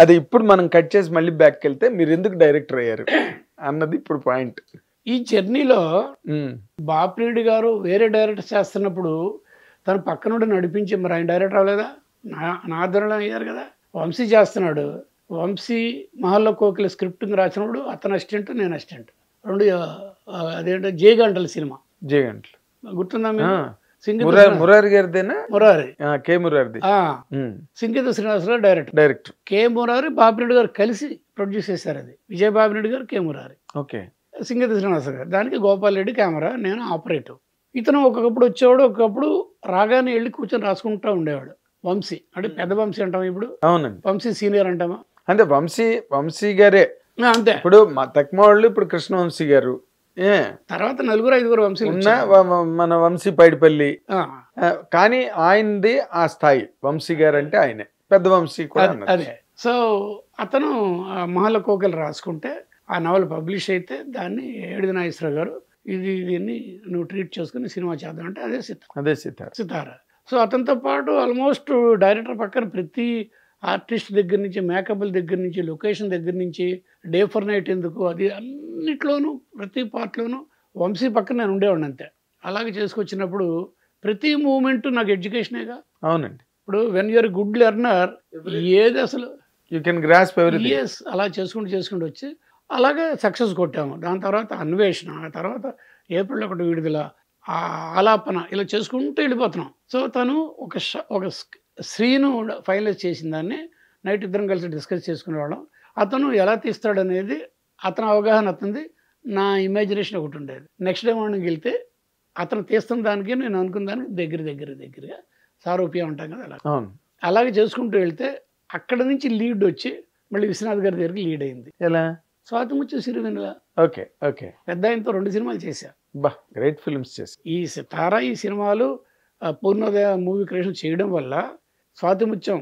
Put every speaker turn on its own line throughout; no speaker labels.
అది ఇప్పుడు మనం కట్ చేసి మళ్ళీ బ్యాక్ వెళ్తే మీరు ఎందుకు డైరెక్టర్ అయ్యారు అన్నది ఇప్పుడు పాయింట్.
ఈ జర్నీలో బాపిరెడ్డి గారు వేరే డైరెక్టర్ చేస్తున్నప్పుడు తను పక్కనుండి నడిపించి, మరి ఆయన డైరెక్టర్ అవ్వలేదా? నా ఆధ్వర్యంలో అయ్యారు కదా. వంశీ చేస్తున్నాడు, వంశీ మహల్లో కోకిల స్క్రిప్ట్ రాసినప్పుడు అతను అసిస్టెంట్, నేను అసిస్టెంట్. రెండు అదేంటో జయగంటల సినిమా,
జయగంటలు
గుర్తుందా?
మురారి గారిదేనా?
మురారి,
కే మురారిది.
సింగీత శ్రీనివాసరావు డైరెక్టర్. కే మురారి బాపిరెడ్డి గారు కలిసి ప్రొడ్యూస్ చేశారు. అది విజయ బాపిరెడ్డి గారు, కే మురారి,
ఓకే,
సింగీత శ్రీనివాసరావు గారు. దానికి గోపాల్ రెడ్డి కెమెరా, నేను ఆపరేటివ్. ఇతను ఒక్కొక్కప్పుడు వచ్చేవాడు, ఒక్కొక్కప్పుడు రాగానే వెళ్ళి కూర్చొని రాసుకుంటూ ఉండేవాడు. వంశీ అంటే పెద్ద వంశీ అంటామా ఇప్పుడు?
అవునండి.
వంశీ సీనియర్ అంటామా?
అంటే వంశీ గారే
అంతే.
ఇప్పుడు మా తక్కువ వాళ్ళు ఇప్పుడు కృష్ణవంశీ గారు,
తర్వాత 4-5 వంశీలు
మన వంశీ పైడిపల్లి, కానీ ఆయనది ఆ స్థాయి. వంశీ గారు అంటే ఆయనే పెద్ద వంశీ కూడా.
అదే. సో అతను మహల్ల కోకిల రాసుకుంటే ఆ నవల పబ్లిష్ అయితే దాన్ని ఏడిది నాగేశ్వరరావు గారు దీన్ని నువ్వు ట్రీట్ చేసుకుని సినిమా చేద్దాం అంటే అదే సితార. సో అతనితో పాటు ఆల్మోస్ట్ డైరెక్టర్ పక్కన ప్రతి ఆర్టిస్ట్ దగ్గర నుంచి, మేకప్ల దగ్గర నుంచి, లొకేషన్ దగ్గర నుంచి, డే ఫర్ నైట్ ఎందుకు, అది అన్నిట్లోనూ ప్రతి పార్ట్లోనూ వంశీ పక్కన నేను ఉండేవాడిని అంతే. అలాగే చేసుకొచ్చినప్పుడు ప్రతి మూమెంట్ నాకు ఎడ్యుకేషనేగా.
అవునండి.
ఇప్పుడు వెన్ యూఆర్ గుడ్ లెర్నర్, ఏది అసలు
you can grasp everything.
yes అలా చేసుకుంటూ వచ్చి అలాగే సక్సెస్ కొట్టాము. దాని తర్వాత అన్వేషణ, ఆ తర్వాత ఏప్రిల్ 1 విడుదల, ఆ ఆలాపన, ఇలా చేసుకుంటూ వెళ్ళిపోతున్నాం. సో తను ఒక శ్రీను ఫైనలైజ్ చేసిన దాన్ని నైట్ ఇద్దరం కలిసి డిస్కస్ చేసుకునేవాళ్ళం. అతను ఎలా తీస్తాడనేది అతని అవగాహన అతనిది, నా ఇమాజినేషన్ ఒకటి ఉండేది. నెక్స్ట్ డే మార్నింగ్ వెళ్తే అతను తీస్తున్న దానికి నేను అనుకున్న దానికి దగ్గరగా సారూప్యం ఉంటాం కదా, అలాగే చేసుకుంటూ వెళ్తే అక్కడ నుంచి లీడ్ వచ్చి మళ్ళీ విశ్వనాథ్ గారి దగ్గరికి లీడ్ అయింది.
ఎలా?
స్వాతిముత్యం సిరివెన్నెల.
ఓకే,
పెద్ద ఆయనతో 2 సినిమాలు చేశా.
గ్రేట్ ఫిల్మ్స్ చేసి
ఈ సితారా, ఈ సినిమాలు పూర్ణోదయ మూవీ క్రియేషన్ చేయడం వల్ల స్వాతిముత్యం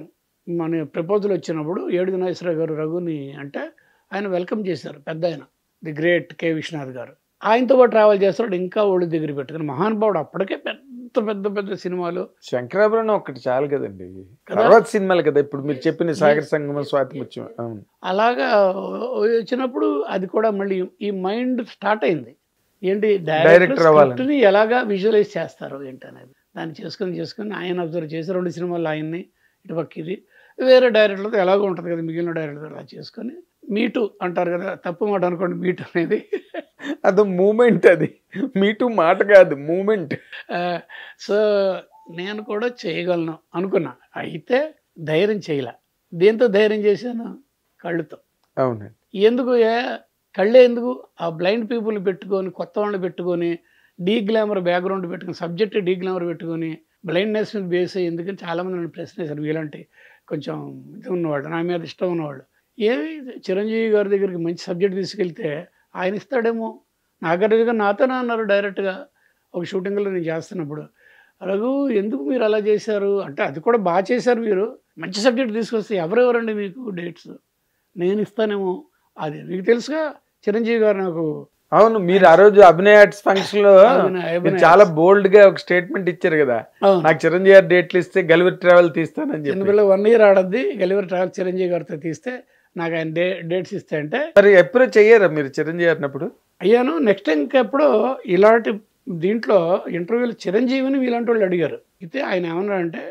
మన ప్రపోజల్ వచ్చినప్పుడు ఏడిది నాగేశ్వరరావు గారు రఘుని అంటే ఆయన వెల్కమ్ చేశారు. పెద్ద ఆయన ది గ్రేట్ కె విశ్వనాథ్ గారు ఆయనతో పాటు ట్రావెల్ చేస్తాడు. ఇంకా ఒళ్ళు దగ్గర పెట్టుకుని మహానుభావుడు. అప్పటికే పెద్ద సినిమాలు.
శంకరాభరణం ఒక్కటి చాలు కదండి, తర్వాత సినిమాలు కదా ఇప్పుడు మీరు చెప్పిన సాగర సంగమం, స్వాతిముత్యం.
అలాగా వచ్చినప్పుడు అది కూడా మళ్ళీ ఈ మైండ్ స్టార్ట్ అయింది. ఏంటి
డైరెక్టర్ అవ్వాలని,
ఎలాగా విజువలైజ్ చేస్తారు ఏంటనేది దాన్ని చేసుకుని ఆయన అబ్జర్వ్ చేసి 2 సినిమాలు ఆయన్ని ఇటుపక్క ఇది వేరే డైరెక్టర్లతో ఎలాగో ఉంటుంది కదా, మిగిలిన డైరెక్టర్ అలా చేసుకొని మీటు అంటారు కదా, తప్పు మాట అనుకోండి, మీటు అనేది
అది మూమెంట్, అది మీటు మాట కాదు, మూమెంట్.
సో నేను కూడా చేయగలను అనుకున్నా. అయితే ధైర్యం చేయలే. దేంతో ధైర్యం చేశాను? కళ్ళుతో.
అవునండి.
ఎందుకు కళ్ళే ఎందుకు? ఆ బ్లైండ్ పీపుల్ పెట్టుకొని, కొత్త వాళ్ళని పెట్టుకొని, డీ గ్లామర్ బ్యాక్గ్రౌండ్ పెట్టుకొని, సబ్జెక్ట్ డీ గ్లామర్ పెట్టుకొని, బ్లైండ్నెస్ మీద బేస్ అయ్యి, ఎందుకని చాలామంది నన్ను ప్రశ్న వేశారు. వీళ్ళంటే కొంచెం ఇది ఉన్నవాళ్ళు, నా మీద ఇష్టం ఉన్నవాళ్ళు. ఏమి చిరంజీవి గారి దగ్గరికి మంచి సబ్జెక్ట్ తీసుకెళ్తే ఆయన ఇస్తాడేమో. నాగార్జున గారు నాతోనే అన్నారు డైరెక్ట్గా ఒక షూటింగ్లో నేను చేస్తున్నప్పుడు, రఘు ఎందుకు మీరు అలా చేశారు అంటే, అది కూడా బాగా చేశారు మీరు, మంచి సబ్జెక్ట్ తీసుకొస్తే ఎవరెవరండి మీకు డేట్స్, నేను ఇస్తానేమో. అది మీకు తెలుసుగా చిరంజీవి గారు నాకు.
అవును, మీరు ఆ రోజు అభినయ ఆర్ట్స్ ఫంక్షన్ లో చాలా బోల్డ్ గా ఒక స్టేట్మెంట్ ఇచ్చారు కదా, నాకు చిరంజీవి గారు డేట్లు ఇస్తే గలివర్ ట్రావెల్ తీస్తానని చెప్పి.
1 year ఆడద్ది గలివర్ ట్రావెల్ చిరంజీవి గారితో తీస్తే నాకు ఆయన డేట్స్ ఇస్తే అంటే.
మరి ఎప్పుడు చెయ్యారా మీరు చిరంజీవి గారినప్పుడు?
అయ్యాను. నెక్స్ట్ టైం ఇంకెప్పుడో ఇలాంటి దీంట్లో ఇంటర్వ్యూలు చిరంజీవిని వీలాంటి వాళ్ళు అడిగారు. అయితే ఆయన ఏమన్నారంటే,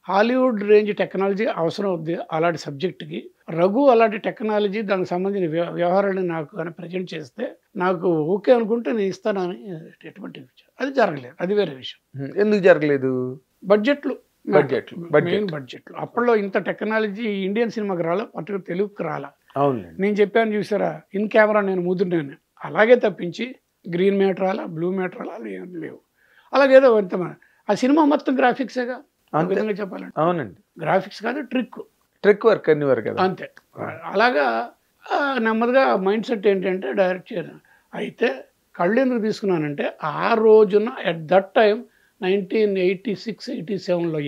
హాలీవుడ్ రేంజ్ టెక్నాలజీ అవసరం అవుద్ది అలాంటి సబ్జెక్టుకి, రఘు అలాంటి టెక్నాలజీ దానికి సంబంధించిన వ్యవహారాన్ని నాకు కానీ ప్రజెంట్ చేస్తే నాకు ఓకే అనుకుంటే నేను ఇస్తానని ఎటువంటి విషయం. అది జరగలేదు, అది వేరే విషయం.
ఎందుకు జరగలేదు?
బడ్జెట్లు. అప్పట్లో ఇంత టెక్నాలజీ ఇండియన్ సినిమాకి రాలా, పర్టికులర్ తెలుగుకి రాలా. నేను చెప్పాను చూసారా, ఇన్ కెమెరా నేను ముద్దున్నాను, అలాగే తప్పించి గ్రీన్ మ్యాటర్ రాలా, బ్లూ మ్యాటర్ రాలా, లేవు. అలాగేదో ఎంత ఆ సినిమా మొత్తం గ్రాఫిక్సేగా విధంగా చెప్పాలంటే.
అవునండి,
గ్రాఫిక్స్ కాదు, ట్రిక్
వర్క్ అన్ని వరకు అంతే.
అలాగా నెమ్మదిగా మైండ్ సెట్ ఏంటంటే డైరెక్ట్ చేయడం. అయితే కళ్ళు ఎందుకు తీసుకున్నానంటే, ఆ రోజున ఎట్ దట్ టైం 1986-87లో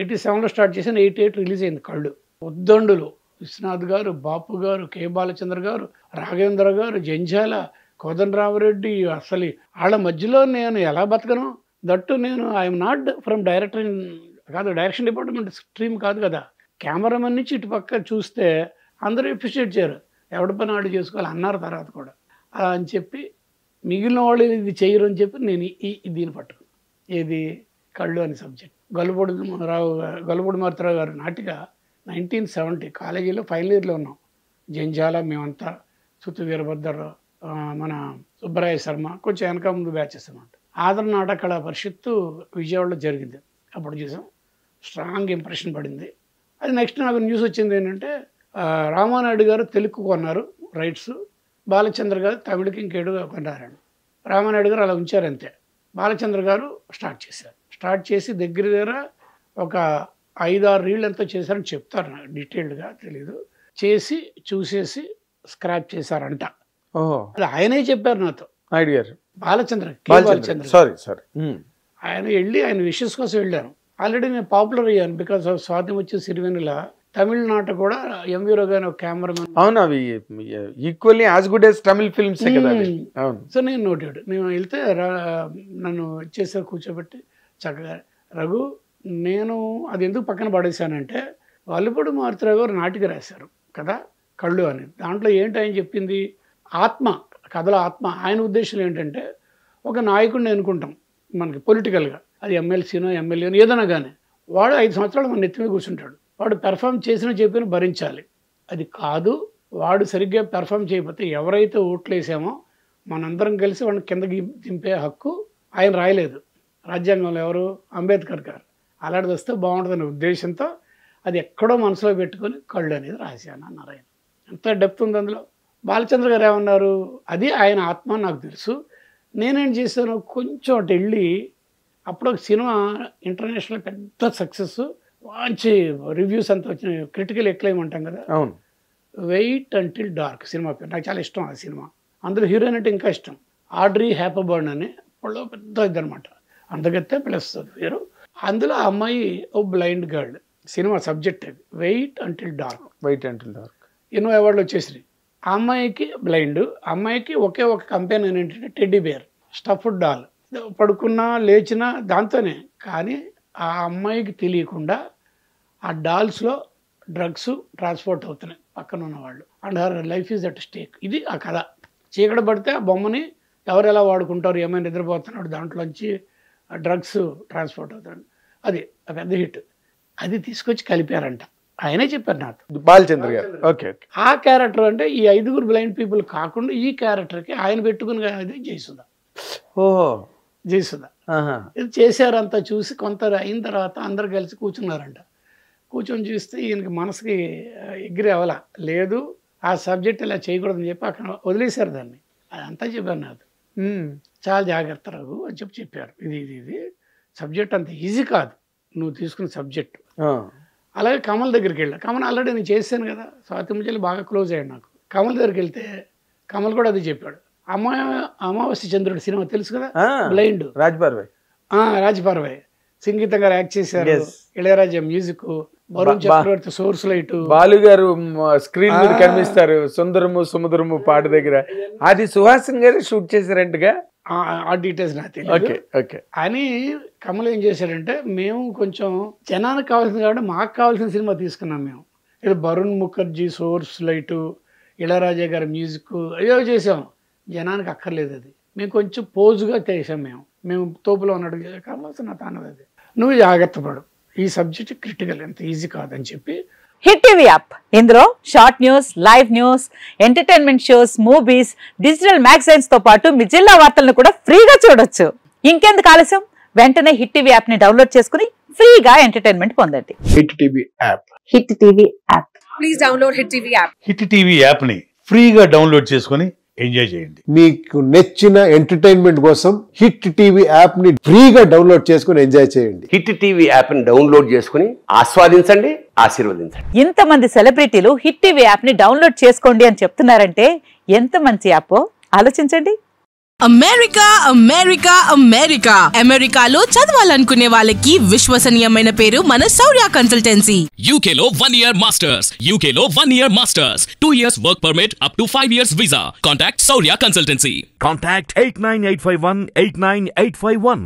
87లో స్టార్ట్ చేశాను. 88 రిలీజ్ అయింది కళ్ళు. ఉద్దండులు విశ్వనాథ్ గారు, బాపు గారు, కె బాలచంద్ర గారు, రాఘవేంద్ర గారు, జంజాల, కోదండరామరెడ్డి, అసలు వాళ్ళ మధ్యలో నేను ఎలా బతకను? దట్టు నేను ఐఎమ్ నాట్ ఫ్రమ్ డైరెక్టర్ కాదు, డైరెక్షన్ డిపార్ట్మెంట్ స్ట్రీమ్ కాదు కదా, కెమెరామెన్ నుంచి ఇటు పక్క చూస్తే అందరూ అప్రిషియేట్ చేయరు, ఎవడి పని వాడు చేసుకోవాలి అన్నారు తర్వాత కూడా. అలా అని చెప్పి మిగిలిన వాళ్ళు ఇది చేయరు అని చెప్పి నేను దీన్ని పట్టుకున్నాను. ఏది కళ్ళు అనే సబ్జెక్ట్. గొల్లపూడి మారుతిరావు గారు నాటిక 1970 కాలేజీలో ఫైనల్ ఇయర్లో ఉన్నాం. జంజాల మేమంతా, సుత్తు వీరభద్రరావు, మన సుబ్బరాయ శర్మ, కొంచెం వెనక ముందు బ్యాచెస్ అన్నమాట. ఆదరణ నాటక కళా పరిషత్తు విజయవాడలో జరిగింది. అప్పుడు చూసాం, స్ట్రాంగ్ ఇంప్రెషన్ పడింది. అది నెక్స్ట్ నాకు న్యూస్ వచ్చింది ఏంటంటే రామానాయుడు గారు తెలుగు కొన్నారు రైట్స్, బాలచంద్ర గారు తమిళకి ఇంకేడు కొన్నారండి. రామానాయుడు గారు అలా ఉంచారు అంతే. బాలచంద్ర గారు స్టార్ట్ చేసి దగ్గర ఒక 5-6 రీళ్ళు ఎంతో చేశారని చెప్తారు, నాకు డీటెయిల్డ్గా తెలీదు. చేసి చూసేసి స్క్రాప్ చేశారంట. అది ఆయనే చెప్పారు నాతో. బాలచంద్ర ఆయన వెళ్ళి ఆయన విషెస్ కోసం వెళ్ళాను. ఆల్రెడీ నేను పాపులర్ అయ్యాను బికాస్ ఆఫ్ స్వాతి వచ్చి సిరివెన్నెల. తమిళనాట కూడా ఎంవీరో గారి ఒక కెమెరామెన్.
అవును, అవి ఈక్వల్లీ యాజ్ గుడ్ యాజ్ తమిళ ఫిల్మ్స్ కదా.
సో నేను నోటెడ్. నేను వెళ్తే నన్ను వచ్చేసారి కూర్చోబెట్టి చక్కగా, రఘు నేను అది ఎందుకు పక్కన పడేశానంటే గొల్లపూడి మారుతిరావు గారు నాటిక రాశారు కదా కళ్ళు అని. దాంట్లో ఏంటి ఆయన చెప్పింది, ఆత్మ, కథల ఆత్మ. ఆయన ఉద్దేశం ఏంటంటే ఒక నాయకుడిని అనుకుంటాం మనకి పొలిటికల్గా, అది ఎమ్మెల్సీనో ఎమ్మెల్యేనో ఏదైనా కానీ, వాడు 5 సంవత్సరాలు మన నెత్తిమీద కూర్చుంటాడు. వాడు పెర్ఫామ్ చేసినా చెప్పినా భరించాలి. అది కాదు, వాడు సరిగ్గా పెర్ఫామ్ చేయకపోతే ఎవరైతే ఓట్లు వేసామో మనందరం కలిసి వాడిని కిందకి దింపే హక్కు ఆయన రాయలేదు రాజ్యాంగంలో. ఎవరు? అంబేద్కర్ గారు. అలాంటిది వస్తే బాగుంటుందనే ఉద్దేశంతో అది ఎక్కడో మనసులో పెట్టుకొని కళ్ళు అనేది రాశాను అన్నారు ఆయన. ఎంత డెప్త్ ఉంది అందులో. బాలచంద్ర గారు ఏమన్నారు, అది ఆయన ఆత్మ నాకు తెలుసు. నేనేం చేశాను, కొంచెం అటు వెళ్ళి, అప్పుడు ఒక సినిమా ఇంటర్నేషనల్ పెద్ద సక్సెస్, మంచి రివ్యూస్ అంతా వచ్చినాయి, క్రిటికల్ ఎక్లైమ్ అంటాం కదా.
అవును.
వెయిట్ అంటిల్ డార్క్ సినిమా పేరు. నాకు చాలా ఇష్టం ఆ సినిమా. అందులో హీరోయిన్ అంటే ఇంకా ఇష్టం, ఆడ్రీ హ్యాపబర్న్ అని. అప్పుడు పెద్ద ఇదనమాట, అందగత్తే ప్లస్ వేరు. అందులో ఆ అమ్మాయి ఓ బ్లైండ్ గర్ల్. సినిమా సబ్జెక్ట్ అది, వెయిట్ అంటిల్ డార్క్. ఎన్నో అవార్డులు వచ్చేసినాయి. ఆ అమ్మాయికి బ్లైండ్, అమ్మాయికి ఒకే ఒక కంపెనీ ఏంటంటే టెడ్డీ బేర్, స్టఫ్డ్ డాల్. పడుకున్నా లేచినా దాంతోనే. కానీ ఆ అమ్మాయికి తెలియకుండా ఆ డాల్స్లో డ్రగ్స్ ట్రాన్స్పోర్ట్ అవుతున్నాయి పక్కన ఉన్నవాళ్ళు, and her life is at stake. ఇది ఆ కథ. చీకటి పడితే ఆ బొమ్మని ఎవరు ఎలా వాడుకుంటారు, ఏమైనా నిద్రపోతున్నాడు, దాంట్లోంచి డ్రగ్స్ ట్రాన్స్పోర్ట్ అవుతాడు. అది పెద్ద హిట్. అది తీసుకొచ్చి కలిపారంట. ఆయనే చెప్పారు నాకు,
బాలచంద్ర గారు. ఓకే.
ఆ క్యారెక్టర్ అంటే ఈ 5 బ్లైండ్ పీపుల్ కాకుండా ఈ క్యారెక్టర్కి ఆయన పెట్టుకుని జయసుధ. ఇది చేశారంతా. చూసి కొంత అయిన తర్వాత అందరు కలిసి కూర్చున్నారంట. కూర్చొని చూస్తే ఈయనకి మనసుకి ఎగ్రి అవ్వాల లేదు, ఆ సబ్జెక్ట్ ఇలా చేయకూడదని చెప్పి అక్కడ వదిలేశారు దాన్ని. అదంతా చెప్పారు నాకు. చాలా జాగ్రత్త రఘు అని చెప్పారు. ఇది సబ్జెక్ట్ అంత ఈజీ కాదు నువ్వు తీసుకున్న సబ్జెక్టు. అలాగే కమల్ దగ్గరికి వెళ్ళా. కమల్ ఆల్రెడీ నేను చేశాను కదా, స్వాతి ముత్యాలు బాగా క్లోజ్ అయ్యాడు నాకు. కమల్ దగ్గరికి వెళ్తే కమల్ కూడా అది చెప్పాడు. అమావాస్య చంద్రుడు సినిమా తెలుసు కదా, బ్లైండ్, రాజ్పార్వాయ్ సంగీతం గారు యాక్ట్ చేశారు, ఇళయరాజా మ్యూజిక్, వరుణ్ చక్రవర్తి సోర్స్ లైట్,
బాలు గారు స్క్రీన్ మీద కనిపిస్తారు సుందరము సముద్రము పాట దగ్గర. అది సుహాసిని గారు షూట్ చేశారంటగా.
ఆ డీటెయిల్స్ నాకు తెలియదు. అని కమల్ ఏం చేశాడంటే, మేము కొంచెం జనానికి కావాల్సింది కాబట్టి మాకు కావాల్సిన సినిమా తీసుకున్నాం మేము. ఇది వరుణ్ ముఖర్జీ సోర్స్ లైటు, ఇళయరాజా గారి మ్యూజిక్ అయ్యో చేసాం. జనానికి అక్కర్లేదు అది, మేము కొంచెం పోజుగా చేసాం. మేము తోపులో ఉన్నాడు కావాల్సిన తానది. అది నువ్వు జాగ్రత్త పడు, ఈ సబ్జెక్ట్ క్రిటికల్, ఎంత ఈజీ కాదని చెప్పి.
హిట్ టీవీ యాప్, ఇందులో short news, live news, entertainment shows, movies, digital magazines తో పాటు మీ జిల్లా వార్తలను కూడా ఫ్రీగా చూడొచ్చు. ఇంకెందుకు ఆలస్యం, వెంటనే హిట్ టీవీ యాప్ ని డౌన్లోడ్ చేసుకుని ఫ్రీగా ఎంటర్టైన్మెంట్ పొందండి.
Hit TV app.
Hit TV app.
Please download hit TV app.
Hit TV app ని ఫ్రీగా డౌన్లోడ్ చేసుకుని ఎంజాయ్ చేయండి.
మీకు నచ్చిన ఎంటర్టైన్మెంట్ కోసం హిట్ టీవీ యాప్ ని ఫ్రీగా డౌన్లోడ్ చేసుకుని ఎంజాయ్ చేయండి.
హిట్ టీవీ యాప్ ని డౌన్లోడ్ చేసుకుని ఆస్వాదించండి, ఆశీర్వదించండి.
ఇంతమంది సెలబ్రిటీలు హిట్ టీవీ యాప్ ని డౌన్లోడ్ చేసుకోండి అని చెప్తున్నారంటే ఎంత మంచి యాప్ ఆలోచించండి.
అమెరికా అమెరికా అమెరికా అమెరికాలో చదవాలనుకునే వాళ్ళకి విశ్వసనీయమైన పేరు మన శౌర్య కన్సల్టెన్సీ.
UK లో 1 year masters, UK లో 1 year masters, 2 years work permit up to 5 years visa. Contact Saurya Consultancy.
Contact 89851 89851.